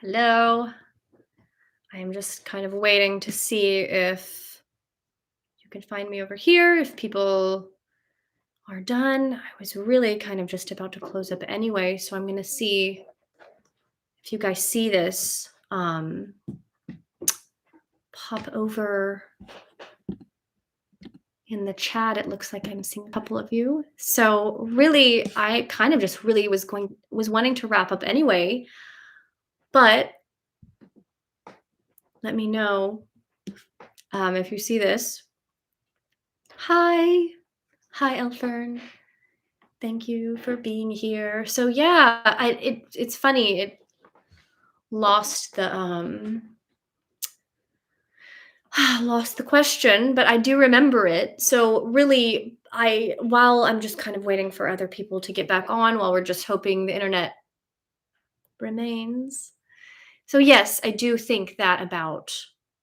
Hello. I am just kind of waiting to see if you can find me over here, if people are done. I was really kind of just about to close up anyway, so I'm going to see if you guys see this pop over in the chat. It looks like I'm seeing a couple of you. So really, I kind of just really was wanting to wrap up anyway, but let me know if you see this. Hi. Hi, Elfern. Thank you for being here. So yeah, it's funny. It lost the lost the question, but I do remember it. So really, I while I'm just kind of waiting for other people to get back on, while we're just hoping the internet remains. So yes, I do think that about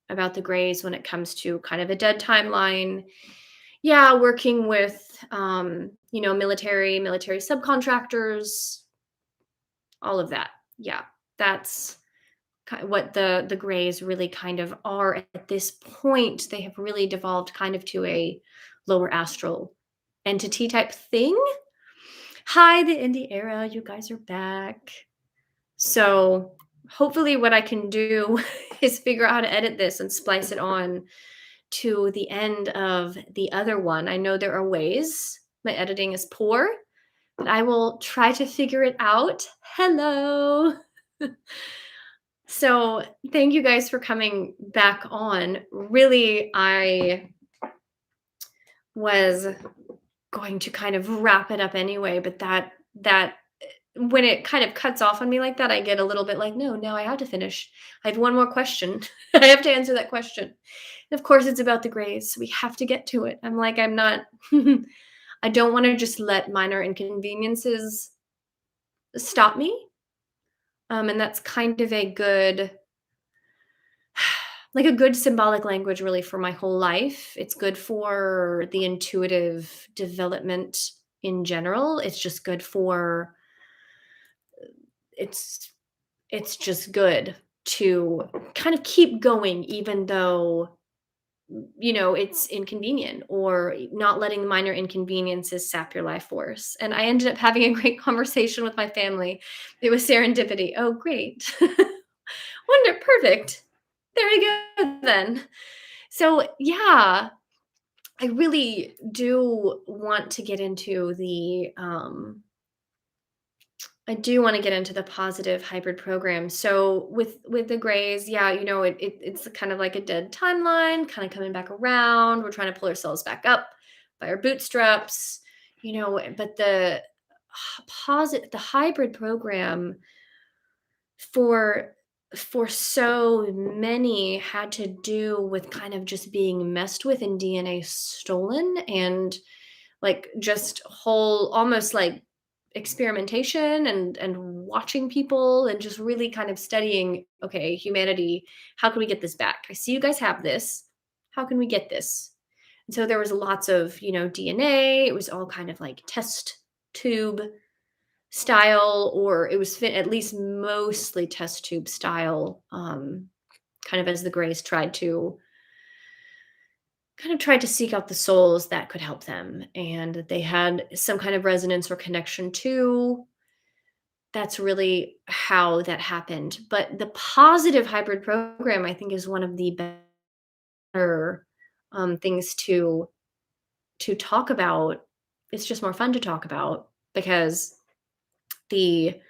the Greys when it comes to kind of a dead timeline. Yeah, working with military subcontractors, all of that. Yeah, that's what the Greys really kind of are at this point. They have really devolved kind of to a lower astral entity type thing. Hi, the indie era. You guys are back. So hopefully, what I can do is figure out how to edit this and splice it on to the end of the other one. I know there are ways. My editing is poor, but I will try to figure it out. Hello. So, thank you guys for coming back on. Really, I was going to kind of wrap it up anyway, but that when it kind of cuts off on me like that, I get a little bit like, no, now I have to finish. I have one more question. I have to answer that question. And of course, it's about the Greys. So we have to get to it. I'm like, I'm not, I don't want to just let minor inconveniences stop me. And that's kind of a good like a good symbolic language really for my whole life. It's good for the intuitive development in general. It's just good for it's it's just good to kind of keep going even though it's inconvenient or not letting minor inconveniences sap your life force. And I ended up having a great conversation with my family. It was serendipity. Oh, great. Perfect. There we go then. So, yeah, I really do want to get into the positive hybrid program. So with the Greys, yeah, it's kind of like a dead timeline, kind of coming back around. We're trying to pull ourselves back up by our bootstraps, but the hybrid program for so many had to do with kind of just being messed with and DNA stolen and like just whole almost like experimentation and watching people and just really kind of studying, okay, humanity, how can we get this back? I see you guys have this. How can we get this? And so there was lots of, DNA. It was all kind of like test tube style, or it was at least mostly test tube style, kind of as the Greys tried to seek out the souls that could help them and that they had some kind of resonance or connection to. That's really how that happened. But the positive hybrid program, I think, is one of the better things to talk about. It's just more fun to talk about because the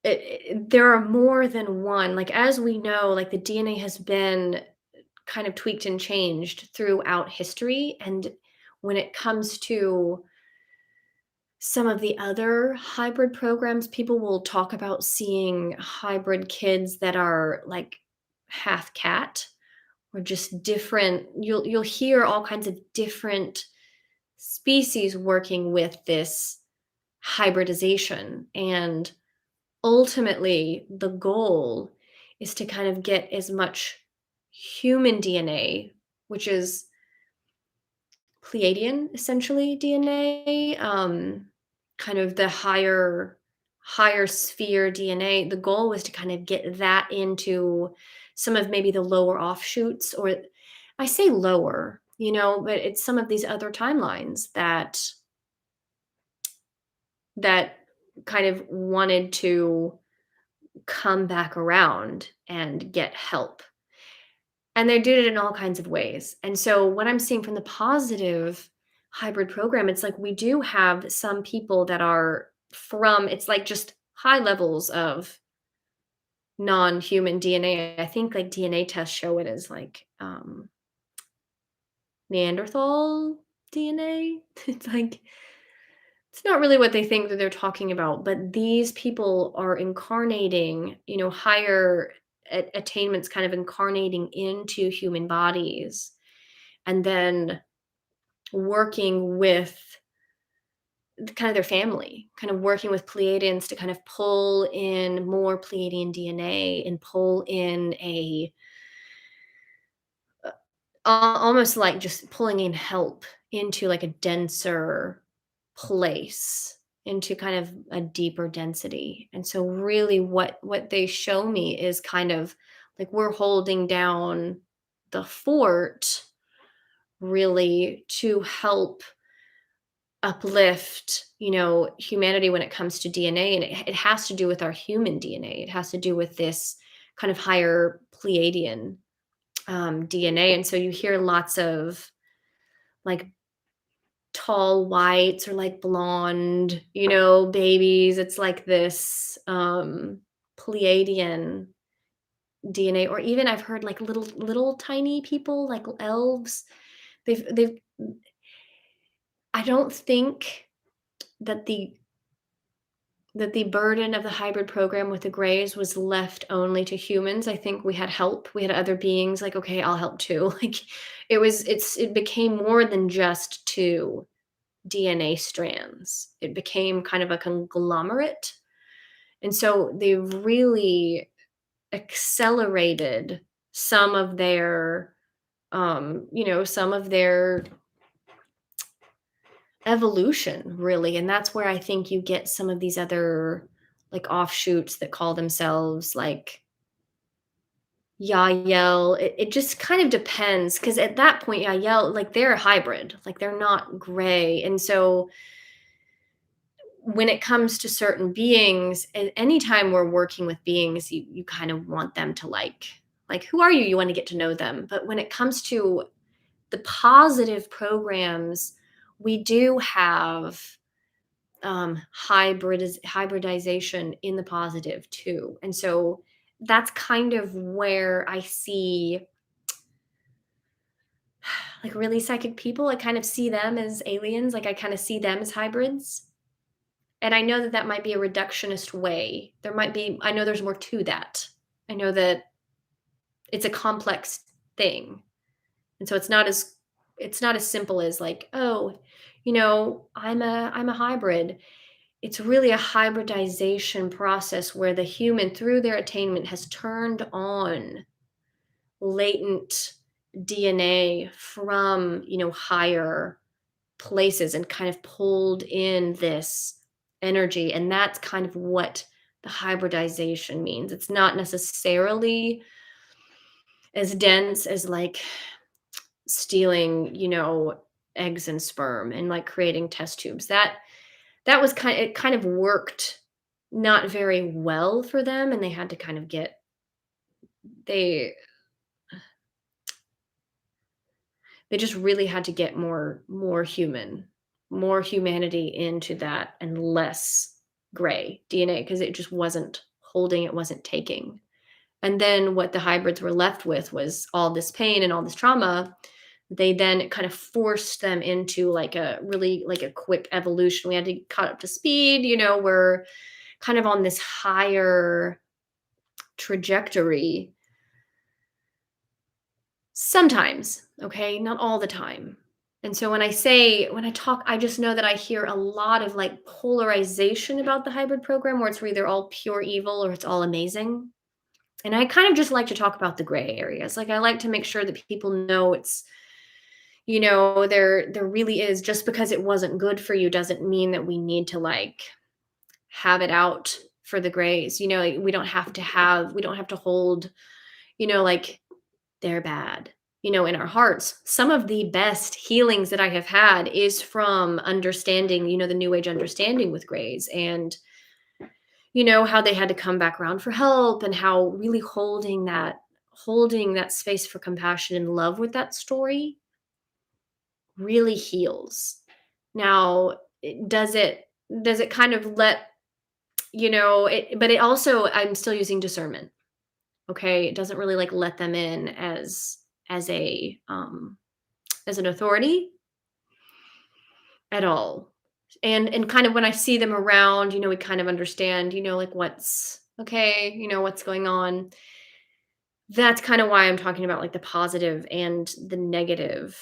there are more than one. Like as we know, like the DNA has been kind of tweaked and changed throughout history, and when it comes to some of the other hybrid programs, people will talk about seeing hybrid kids that are like half cat or just different. You'll hear all kinds of different species working with this hybridization, and ultimately the goal is to kind of get as much human DNA, which is Pleiadian essentially DNA, kind of the higher higher sphere DNA, the goal was to kind of get that into some of maybe the lower offshoots, or I say lower, but it's some of these other timelines that kind of wanted to come back around and get help. And they did it in all kinds of ways. And so what I'm seeing from the positive hybrid program, it's like we do have some people that are from, it's like just high levels of non-human DNA. I think like DNA tests show it as like Neanderthal DNA. It's like it's not really what they think that they're talking about, but these people are incarnating, higher attainments, kind of incarnating into human bodies, and then working with kind of their family, kind of working with Pleiadians to kind of pull in more Pleiadian DNA and pull in almost like just pulling in help into like a denser place, into kind of a deeper density. And so really what they show me is kind of like we're holding down the fort, really, to help uplift, humanity when it comes to DNA. And it has to do with our human DNA. It has to do with this kind of higher Pleiadian DNA. And so you hear lots of like tall whites or like blonde, babies. It's like this Pleiadian DNA, or even I've heard like little tiny people, like elves. They've I don't think that the burden of the hybrid program with the Greys was left only to humans. I think we had help. We had other beings like, okay, I'll help too. Like it became more than just two DNA strands. It became kind of a conglomerate. And so they really accelerated some of their some of their evolution, really. And that's where I think you get some of these other like offshoots that call themselves like Yael. It just kind of depends, because at that point, Yael, like they're a hybrid, like they're not gray. And so when it comes to certain beings, anytime we're working with beings, you kind of want them to like who are you? You want to get to know them. But when it comes to the positive programs, we do have hybridization in the positive too. And so that's kind of where I see like really psychic people. I kind of see them as aliens. Like I kind of see them as hybrids. And I know that that might be a reductionist way. I know there's more to that. I know that it's a complex thing. And so it's not as simple as like, oh, I'm a hybrid. It's really a hybridization process where the human, through their attainment, has turned on latent DNA from, higher places and kind of pulled in this energy. And that's kind of what the hybridization means. It's not necessarily as dense as like stealing, eggs and sperm and like creating test tubes. That was it kind of worked not very well for them, and they had to kind of they they just really had to get more human, more humanity into that, and less gray DNA, because it just wasn't holding, it wasn't taking. And then what the hybrids were left with was all this pain and all this trauma. They then kind of forced them into like a really like a quick evolution. We had to cut up to speed, we're kind of on this higher trajectory sometimes, okay? Not all the time. And so when I talk, I just know that I hear a lot of like polarization about the hybrid program, where it's either all pure evil or it's all amazing. And I kind of just like to talk about the gray areas. Like I like to make sure that people know there really is, just because it wasn't good for you doesn't mean that we need to like have it out for the grays. Like, we don't have to hold, like they're bad, in our hearts. Some of the best healings that I have had is from understanding, the new age understanding with grays, and how they had to come back around for help, and how really holding that space for compassion and love with that story really heals. Now, does it kind of let it, but it also, I'm still using discernment. Okay, it doesn't really like let them in as a as an authority at all. And kind of when I see them around, we kind of understand, like what's okay, what's going on. That's kind of why I'm talking about like the positive and the negative,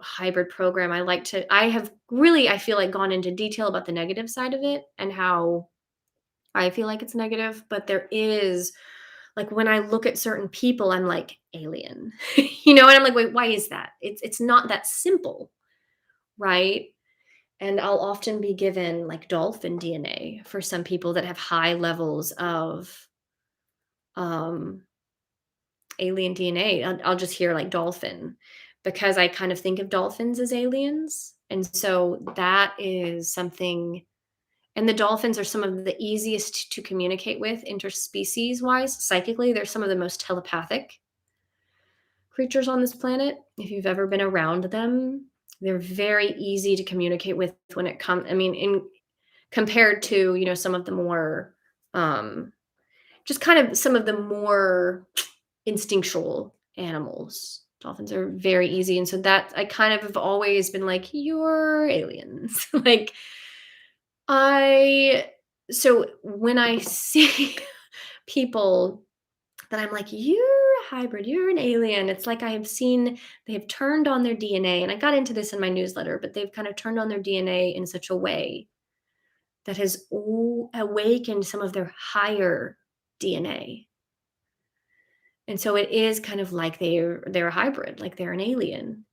hybrid program. I have really, I feel like, gone into detail about the negative side of it and how I feel like it's negative, but there is, like, when I look at certain people, I'm like, alien. And I'm like, wait, why is that? It's not that simple, right? And I'll often be given like dolphin DNA for some people that have high levels of um alien DNA. I'll just hear like dolphin because I kind of think of dolphins as aliens. And so that is something, and the dolphins are some of the easiest to communicate with interspecies wise. Psychically, they're some of the most telepathic creatures on this planet. If you've ever been around them, they're very easy to communicate with when it comes, I mean, in compared to, some of the more, um, just kind of some of the more instinctual animals. Dolphins are very easy. And so that I kind of have always been like, you're aliens. Like, I, so when I see people that I'm like, you're a hybrid, you're an alien, it's like I have seen they've turned on their DNA. And I got into this in my newsletter, but they've kind of turned on their DNA in such a way that has awakened some of their higher DNA. And so it is kind of like they're a hybrid, like they're an alien.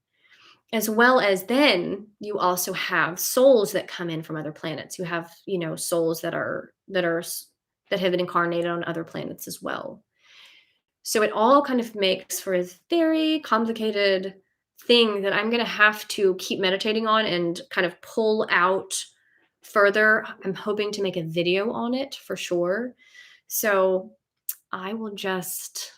As well as then you also have souls that come in from other planets. You have, souls that have been incarnated on other planets as well. So it all kind of makes for a very complicated thing that I'm going to have to keep meditating on and kind of pull out further. I'm hoping to make a video on it for sure. So I will just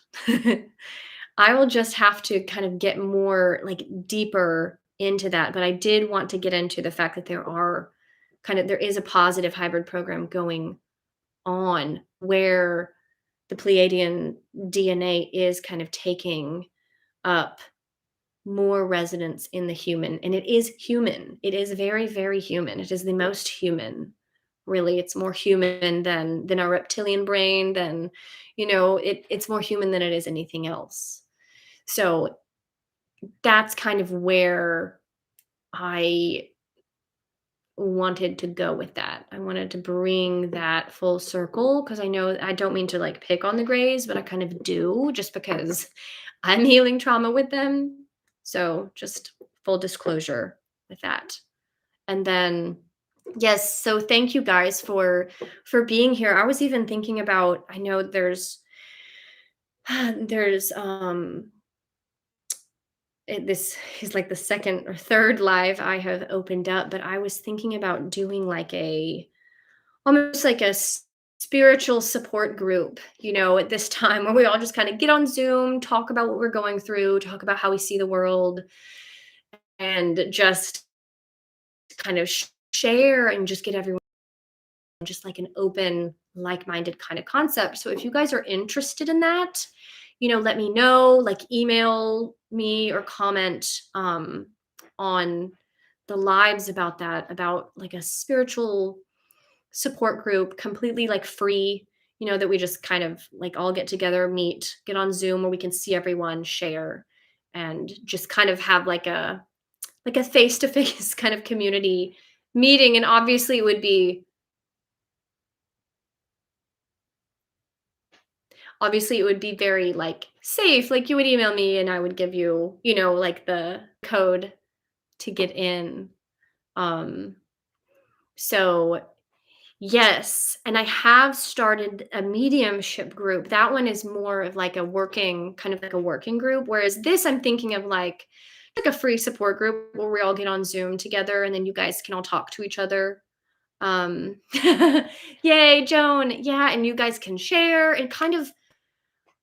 I will just have to kind of get more like deeper into that, but I did want to get into the fact that there is a positive hybrid program going on where the Pleiadian DNA is kind of taking up more resonance in the human, and it is human. It is very, very human. It is the most human. Really, it's more human than our reptilian brain, than, it's more human than it is anything else. So that's kind of where I wanted to go with that. I wanted to bring that full circle because I know I don't mean to like pick on the grays, but I kind of do just because I'm healing trauma with them. So just full disclosure with that. And then yes, so thank you guys for being here. I was even thinking about, I know there's this is like the second or third live I have opened up, but I was thinking about doing like almost like spiritual support group, at this time where we all just kind of get on Zoom, talk about what we're going through, talk about how we see the world, and just kind of share and just get everyone just like an open, like-minded kind of concept. So if you guys are interested in that, let me know, like email me or comment on the lives about that, about like a spiritual support group, completely like free, that we just kind of like all get together, meet, get on Zoom where we can see everyone, share, and just kind of have like a face-to-face kind of community meeting. And obviously it would be very like safe. Like you would email me and I would give you, like the code to get in. Um so Yes, and I have started a mediumship group. That one is more of like a working kind of like a working group, whereas this I'm thinking of like a free support group where we all get on Zoom together and then you guys can all talk to each other. Um Yay, Joan. Yeah, and you guys can share and kind of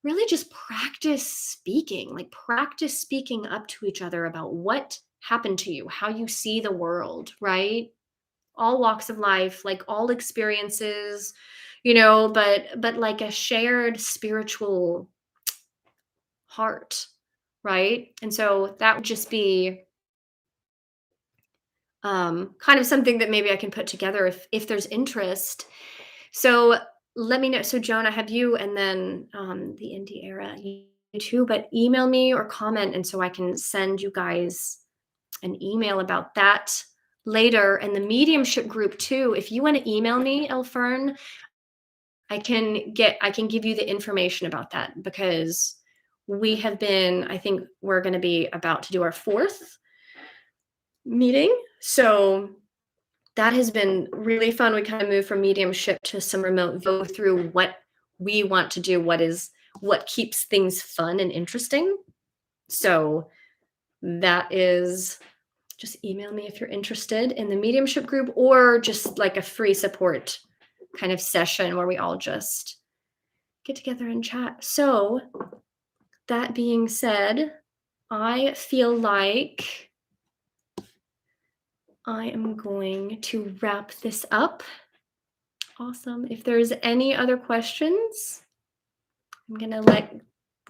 really just practice speaking, like practice speaking up to each other about what happened to you, how you see the world, right? All walks of life, like all experiences, but like a shared spiritual heart, right? And so that would just be kind of something that maybe I can put together if there's interest. So let me know. So Joan, I have you, and then the indie era, you too. But email me or comment, and so I can send you guys an email about that later. And the mediumship group too. If you want to email me, Elfern, I can give you the information about that because I think we're going to be about to do our fourth meeting. So that has been really fun. We kind of moved from mediumship to some remote, go through what we want to do, what keeps things fun and interesting. So that is, just email me if you're interested in the mediumship group or just like a free support kind of session where we all just get together and chat. So that being said, I feel like I am going to wrap this up. Awesome. If there's any other questions, I'm going to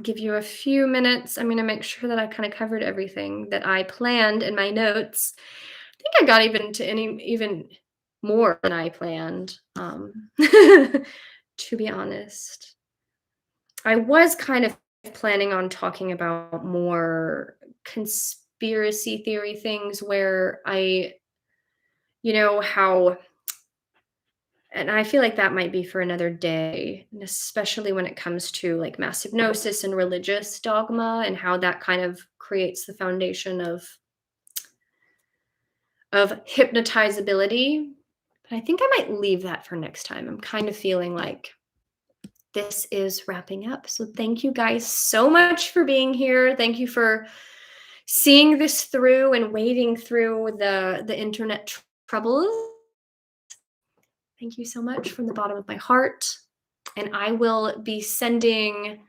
give you a few minutes. I'm going to make sure that I kind of covered everything that I planned in my notes. I think I got even more than I planned. To be honest, I was kind of planning on talking about more conspiracy theory things where how, and I feel like that might be for another day, and especially when it comes to like mass hypnosis and religious dogma and how that kind of creates the foundation of hypnotizability. But I think I might leave that for next time. I'm kind of feeling like this is wrapping up. So thank you guys so much for being here. Thank you for seeing this through and wading through the internet troubles. Thank you so much from the bottom of my heart. And I will be sending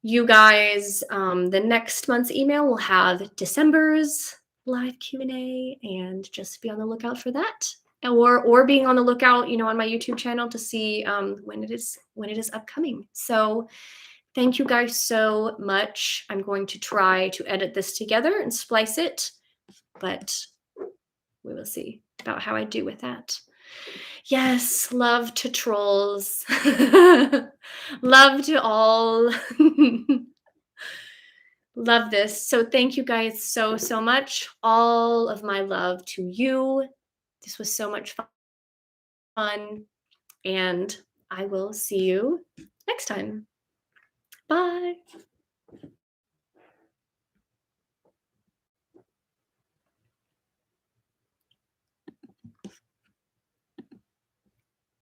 you guys the next month's email. Will have December's live Q&A, and just be on the lookout for that. Or being on the lookout, on my YouTube channel to see when it is upcoming. So thank you guys so much. I'm going to try to edit this together and splice it, but we will see about how I do with that. Yes, love to trolls. Love to all. Love this. So thank you guys so, so much. All of my love to you. This was so much fun. And I will see you next time. Bye.